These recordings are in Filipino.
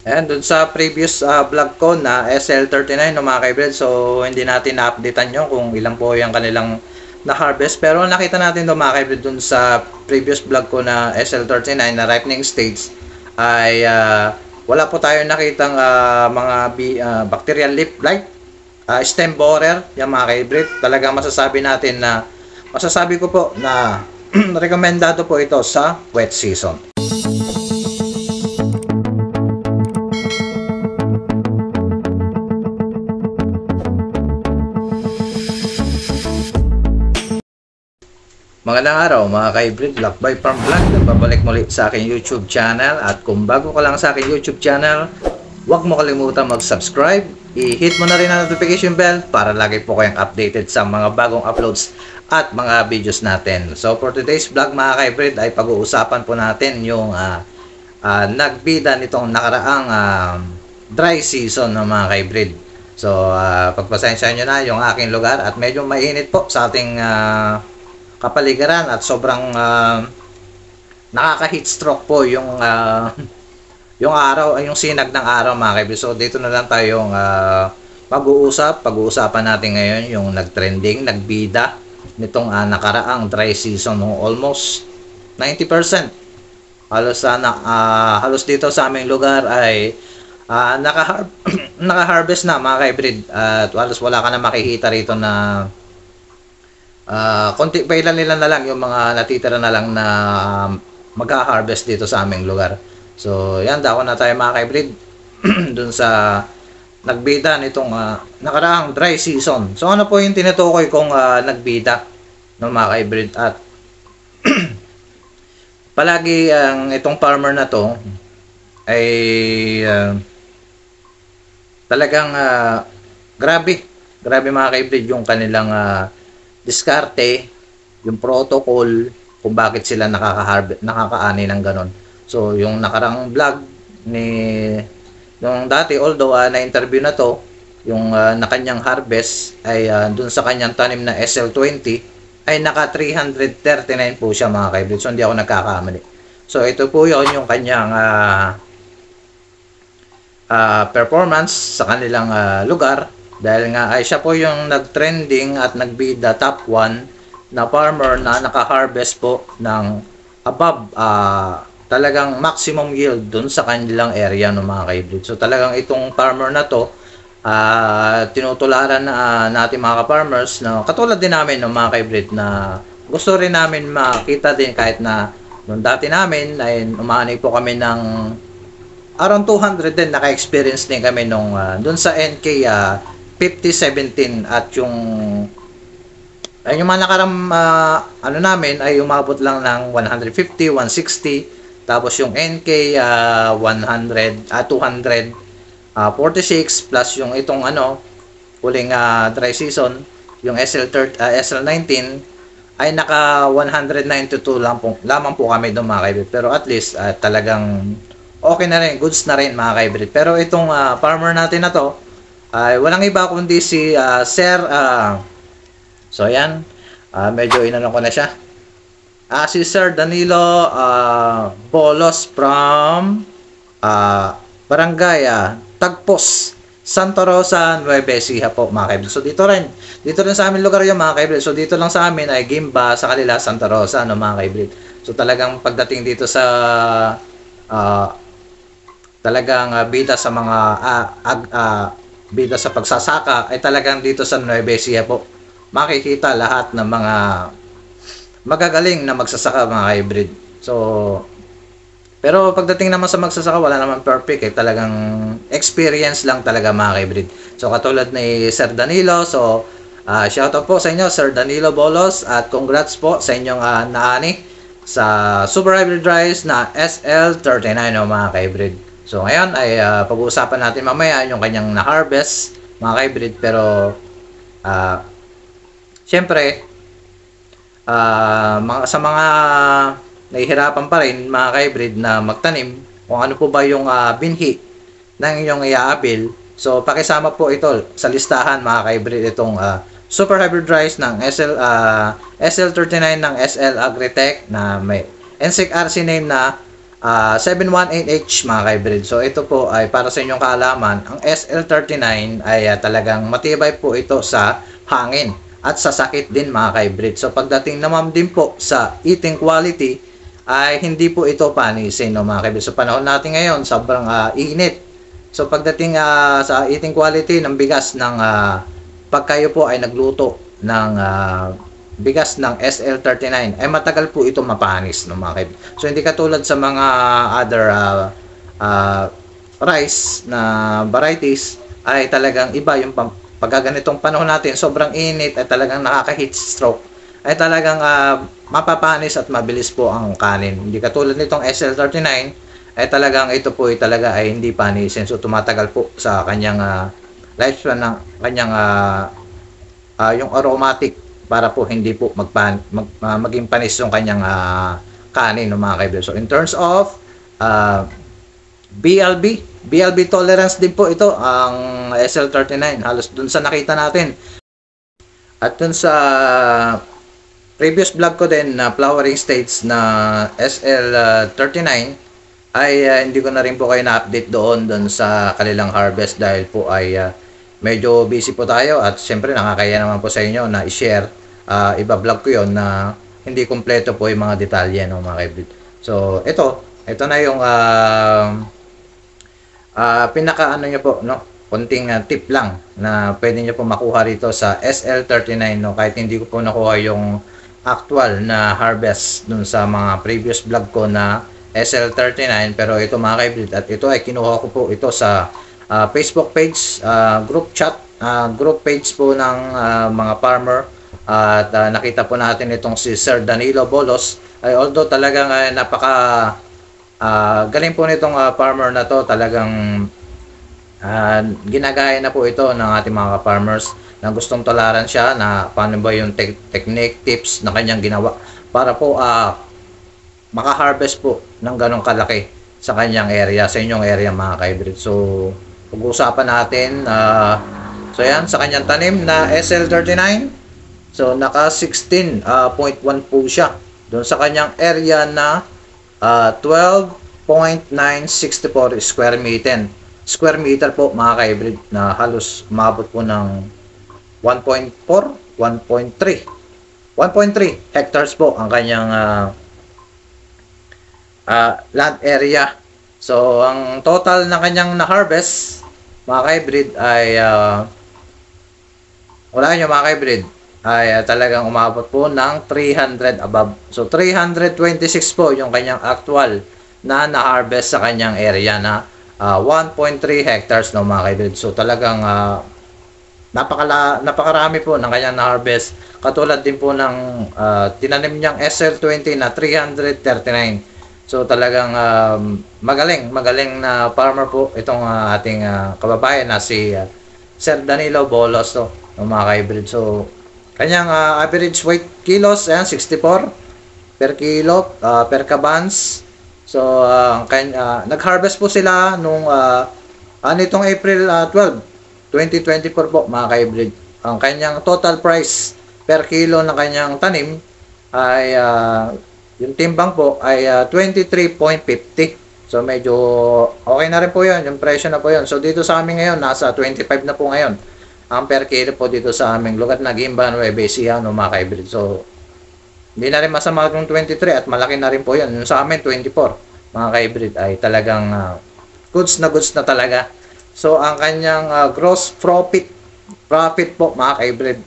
Ayan, dun sa previous vlog ko na SL39 no mga ka-hybrid, so hindi natin na-updatean yun kung ilang po yung kanilang na-harvest. Pero nakita natin doon mga ka-hybrid dun sa previous vlog ko na SL39 na ripening stage ay wala po tayo nakitang mga bacterial leaf blight, stem borer, yung mga ka-hybrid. Talagang masasabi ko po na rekomendado po ito sa wet season. Magandang araw mga ka-hybrid, Lakbay Farm Vlog. Nagbabalik muli sa aking YouTube channel. At kung bago ka lang sa aking YouTube channel, huwag mo kalimutan mag-subscribe. I-hit mo na rin ang notification bell para lagi po kayong updated sa mga bagong uploads at mga videos natin. So for today's vlog mga ka-hybrid ay pag-uusapan po natin yung nagbida nitong nakaraang dry season ng mga ka-hybrid. So pagpasensya nyo na yung aking lugar at medyo mainit po sa ating kapaligiran at sobrang nakaka-heat stroke po yung araw, yung sinag ng araw mga kaibigan. So dito na lang tayong pag-uusapan natin ngayon yung nag-trending, nagbida nitong nakaraang dry season ng almost 90%. Halos dito sa aming lugar ay naka-harvest na mga ka-hybrid at halos wala ka na makikita rito na konti pa ilan na lang yung mga natitira na lang na magha-harvest dito sa aming lugar. So yan, dako na tayo mga ka-hybrid dun sa nagbida nitong nakaraang dry season. So ano po yung tinutukoy kong nagbida ng mga ka-hybrid? At palagi itong farmer na to ay talagang grabe mga ka-hybrid yung kanilang diskarte, yung protocol kung bakit sila nakakaani ng ganon. So yung nakarang vlog nung dati, although na-interview na to, yung na kanyang harvest ay dun sa kanyang tanim na SL20 ay naka 339 po siya mga ka-hybrid. So hindi ako nagkakamali. So ito po yon yung kanyang performance sa kanilang lugar. Dahil nga ay siya po yung nag-trending at nagbida top 1 na farmer na naka-harvest po ng above talagang maximum yield dun sa kanilang area ng mga ka-hybrid. So talagang itong farmer na to tinutularan natin mga ka-farmers na katulad din namin ng mga ka-hybrid na gusto rin namin makita din kahit na nung dati namin ay umaani po kami ng around 200 din, naka-experience din kami nung dun sa NK 50-17 at yung mga nakaram namin ay umabot lang ng 150, 160, tapos yung NK 200 46 plus yung itong huling dry season yung SL19 ay naka 192 lamang po kami doon mga ka-hybrid. Pero at least talagang okay na rin, goods na rin mga ka-hybrid. Pero itong farmer natin na to ay walang iba kundi si Sir so ayan, medyo inano ko na siya, si Sir Danilo Bolos from Barangay Tagpos, Santa Rosa, Nueva Ecija po mga ka-hybrid. So dito rin sa aming lugar yung mga ka-hybrid. So dito lang sa amin ay Gimba, sa kanila Santa Rosa mga ka-hybrid. So talagang pagdating dito sa talagang bida sa mga bida sa pagsasaka ay talagang dito sa Nueva Ecija po makikita lahat ng mga magagaling na magsasaka mga hybrid. So pero pagdating naman sa magsasaka wala naman perfect talagang experience lang talaga mga hybrid. So katulad ni Sir Danilo, so shout out po sa inyo Sir Danilo Bolos at congrats po sa inyong naani sa Super Hybrid Rice na SL39 mga hybrid. So ngayon ay pag-uusapan natin mamaya yung kanyang na-harvest mga ka-hybrid. Pero syempre sa mga nahihirapan pa rin mga ka-hybrid na magtanim kung ano po ba yung binhi ng inyong iaabil. So pakisama po ito sa listahan mga ka-hybrid itong Super Hybrid Rice ng SL39 ng SL Agritech na may NSEC RC name na 718H mga ka-hybrid. So ito po ay para sa inyong kaalaman, ang SL39 ay talagang matibay po ito sa hangin at sa sakit din mga ka-hybrid. So pagdating naman din po sa eating quality ay hindi po ito panisin no mga ka-hybrid. So panahon natin ngayon sobrang init. So pagdating sa eating quality ng bigas ng pag kayo po ay nagluto ng bigas ng SL39 ay matagal po ito mapanis no mga kaibigan. So hindi katulad sa mga other rice na varieties ay talagang iba yung pagkaganitong panahon natin, sobrang init at talagang nakaka-heat stroke ay talagang mapapanis at mabilis po ang kanin. Hindi katulad nitong SL39 ay talagang ito po ay talaga ay hindi panisin. So tumatagal po sa kanyang lifespan ng kanyang yung aromatic para po hindi po maging panis yung kanyang kanin ng mga kaibigan. So in terms of BLB tolerance din po ito ang SL39 halos dun sa nakita natin. At dun sa previous vlog ko din na flowering states na SL39 ay hindi ko na rin po kayo na-update doon sa kanilang harvest dahil po ay medyo busy po tayo at syempre nakakaya naman po sa inyo na i-share. Iba-vlog ko yon na hindi kumpleto po yung mga detalye no, mga kaibigan. So ito na yung pinaka ano nyo po, no? Konting tip lang na pwede nyo po makuha rito sa SL39 no, kahit hindi ko po nakuha yung actual na harvest dun sa mga previous vlog ko na SL39, pero ito mga kaibigan, at ito ay kinuha ko po ito sa Facebook page, group chat, group page po ng mga farmer at nakita po natin itong si Sir Danilo Bolos ay although talagang napaka galing po nitong farmer na to, talagang ginagaya na po ito ng ating mga farmers na gustong tularan siya na paano ba yung technique, tips na kanyang ginawa para po maka-harvest po ng ganong kalaki sa kanyang area, sa inyong area mga ka-hybrid. So pag-uusapan natin so yan sa kanyang tanim na SL39, so naka 16.1 po siya doon sa kanyang area na 12.964 square meter po mga ka-hybrid, na halos umabot po ng 1.4 1.3 hectares po ang kanyang land area. So ang total na kanyang na-harvest mga ka-hybrid ay wala nyo mga ka-hybrid ay talagang umabot po ng 300 above. So 326 po yung kanyang actual na na-harvest sa kanyang area na 1.3 hectares no mga ka-hybrid. So talagang napakarami po ng kanyang na-harvest. Katulad din po ng tinanim niyang SL20 na 339. So talagang magaling na farmer po itong ating kababayan na si Sir Danilo Bolos to, mga ka-hybrid. So kanyang average weight kilos ayan 64 per kilo per kabans. So nag-harvest po sila nung nitong April 12, 2024 po mga ka-hybrid. Ang kanyang total price per kilo ng kanyang tanim ay yung timbang po ay 23.50. So medyo okay na rin po yun, yung presyo na po yun. So dito sa amin ngayon, nasa 25 na po ngayon ang per kilo po dito sa aming lugar na Gimba, Nueva Ecija, no, mga ka-hybrid. So hindi na rin masama yung 23 at malaki na rin po yun. Yung sa amin 24 mga ka-hybrid ay talagang goods na talaga. So ang kanyang gross profit po mga ka-hybrid,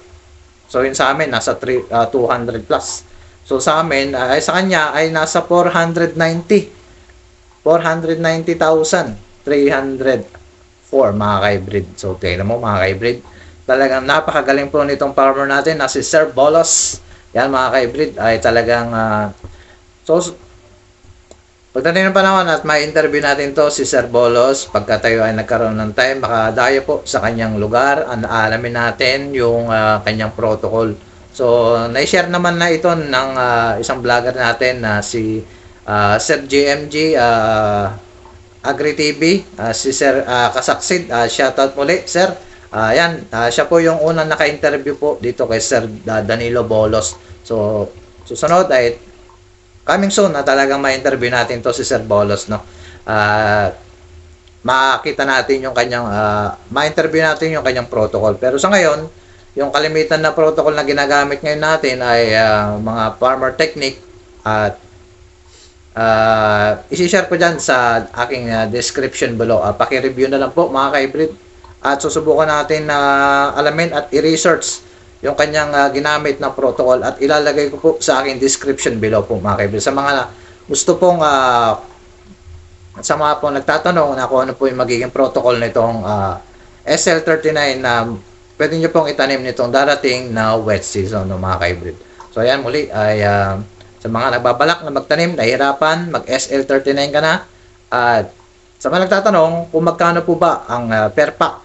so yun sa amin nasa 200 plus. So sa amin ay sa kanya ay nasa 490,304 mga ka-hybrid. So tingnan mo mga ka-hybrid, talagang napakagaling po nitong farmer natin na si Sir Bolos. Yan mga ka-hybrid ay talagang so pagdating ng panahon at ma-interview natin to si Sir Bolos, pagka tayo ay nagkaroon ng time, makadayo po sa kanyang lugar, alamin natin yung kanyang protocol. So na-share naman na ito ng isang vlogger natin na si Sir GMG Agri TV, si Sir Kasaksid. Shoutout muli Sir. Yan, siya po yung unang naka-interview po dito kay Sir Danilo Bolos. So susunod ay coming soon na talagang ma-interview natin to si Sir Bolos, no. Makita natin yung kanyang ma-interview natin yung kanyang protocol. Pero sa ngayon, yung kalimitan na protocol na ginagamit ngayon natin ay mga farmer technique at isi-share ko dyan sa aking description below. Paki-review na lang po mga ka-hybrid at susubukan natin na alamin at i-research yung kanyang ginamit na protocol at ilalagay ko po sa aking description below po mga ka-hybrid. Sa mga gusto pong sa mga pong nagtatanong na kung ano po yung magiging protocol nitong SL39 na pwede nyo pong itanim nitong darating na wet season ng mga ka-hybrid. So ayan muli ay sa mga nagbabalak na magtanim, nahihirapan, mag SL39 ka na. At sa mga nagtatanong kung magkano po ba ang per pack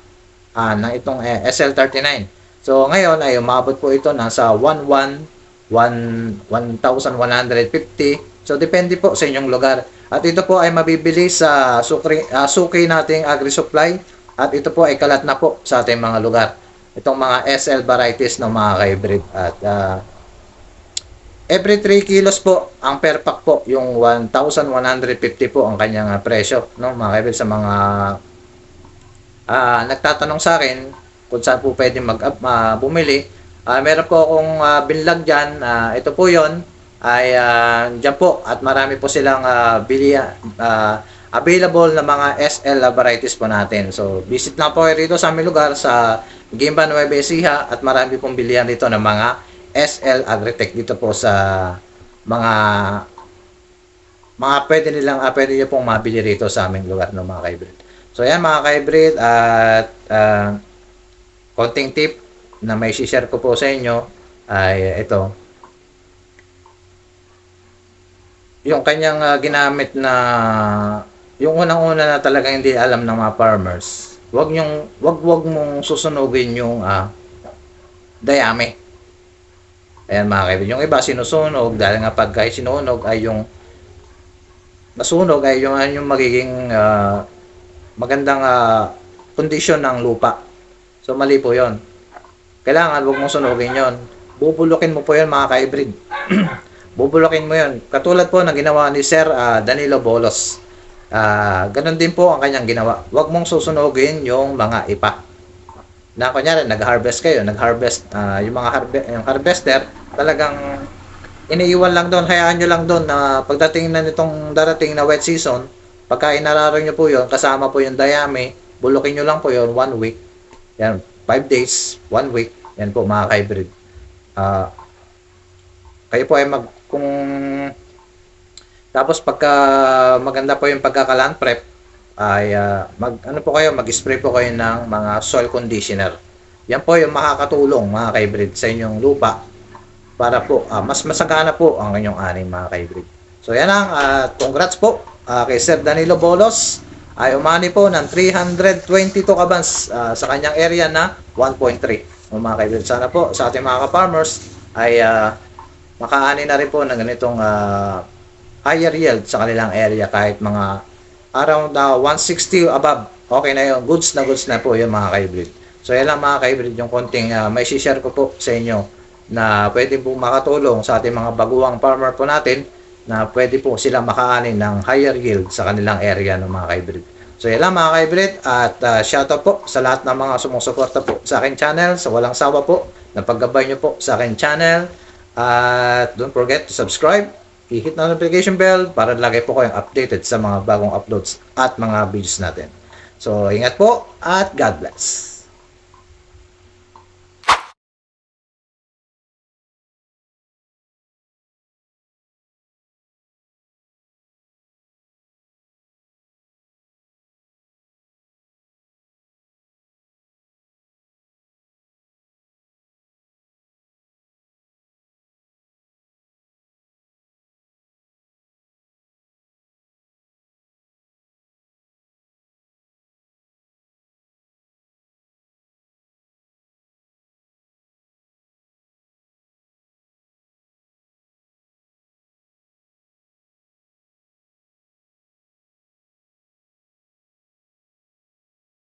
ng itong SL39. So ngayon ay umabot po ito nasa 1,150. So depende po sa inyong lugar. At ito po ay mabibili sa suki nating agri-supply at ito po ay kalat na po sa ating mga lugar. Itong mga SL varieties ng mga ka-hybrid. At every 3 kilos po ang per pack po, yung 1,150 po ang kanyang presyo, no, mga ka-hybrid. Sa mga nagtatanong sa akin kung saan po pwede bumili, meron po akong binlog dyan. Ito po yon ay dyan po at marami po silang available na mga SL varieties po natin. So visit lang po kayo rito sa aming lugar sa Guimba, Nueva Ecija at marami pong bilihan dito ng mga SL Agritech dito po sa mga pwede nyo pong mabili rito sa aming lugar ng mga ka-hybrid. So yan mga ka-hybrid at konting tip na may share ko po sa inyo ay ito. Yung kanyang ginamit na yung unang-una na talagang hindi alam ng mga farmers, wag mong susunugin yung dayami. Ayan mga kaibigan, yung iba sinusunog dahil nga pagka sinunog ay yung nasunog ay yung magiging magandang kondisyon ng lupa. So mali po yon. Kailangan wag mong sunugin yon. Bubulukin mo po yon mga ka-hybrid. Bubulukin mo yon. Katulad po ng ginawa ni Sir Danilo Bolos. Ganun din po ang kanyang ginawa. Huwag mong susunugin yung mga ipa. Na kunyari, nag-harvest kayo. Nag-harvest, yung mga yung harvester, talagang iniiwan lang doon. Hayaan nyo lang doon na pagdating na nitong darating na wet season, pagka inararo nyo po yun, kasama po yung dayami, bulukin nyo lang po yun 1 week. Yan, 5 days, 1 week. Yan po mga ka-hybrid. Kayo po ay tapos pagka maganda po yung pagkakalan prep ay mag-spray po kayo ng mga soil conditioner. Yan po yung makakatulong mga ka-hybrid sa inyong lupa para po mas masagana po ang inyong anim mga ka-hybrid. So yan ang congrats po kay Sir Danilo Bolos ay umani po ng 322 kabans sa kanyang area na 1.3. Mga ka-hybrid, sana po sa ating mga ka-farmers ay makaani na rin po ng ganitong higher yield sa kanilang area kahit mga around 160 above. Okay na yun. Goods na po yun mga ka-hybrid. So yan lang mga ka-hybrid yung konting may share ko po sa inyo na pwede po makatulong sa ating mga baguang farmer po natin na pwede po sila makaani ng higher yield sa kanilang area ng mga ka-hybrid. So yan lang mga ka-hybrid at shoutout po sa lahat ng mga sumusuporta po sa aking channel, sa walang sawa po na paggabay nyo po sa aking channel. At don't forget to subscribe, i-hit na notification bell para lagi po kayong updated sa mga bagong uploads at mga videos natin. So, ingat po at God bless.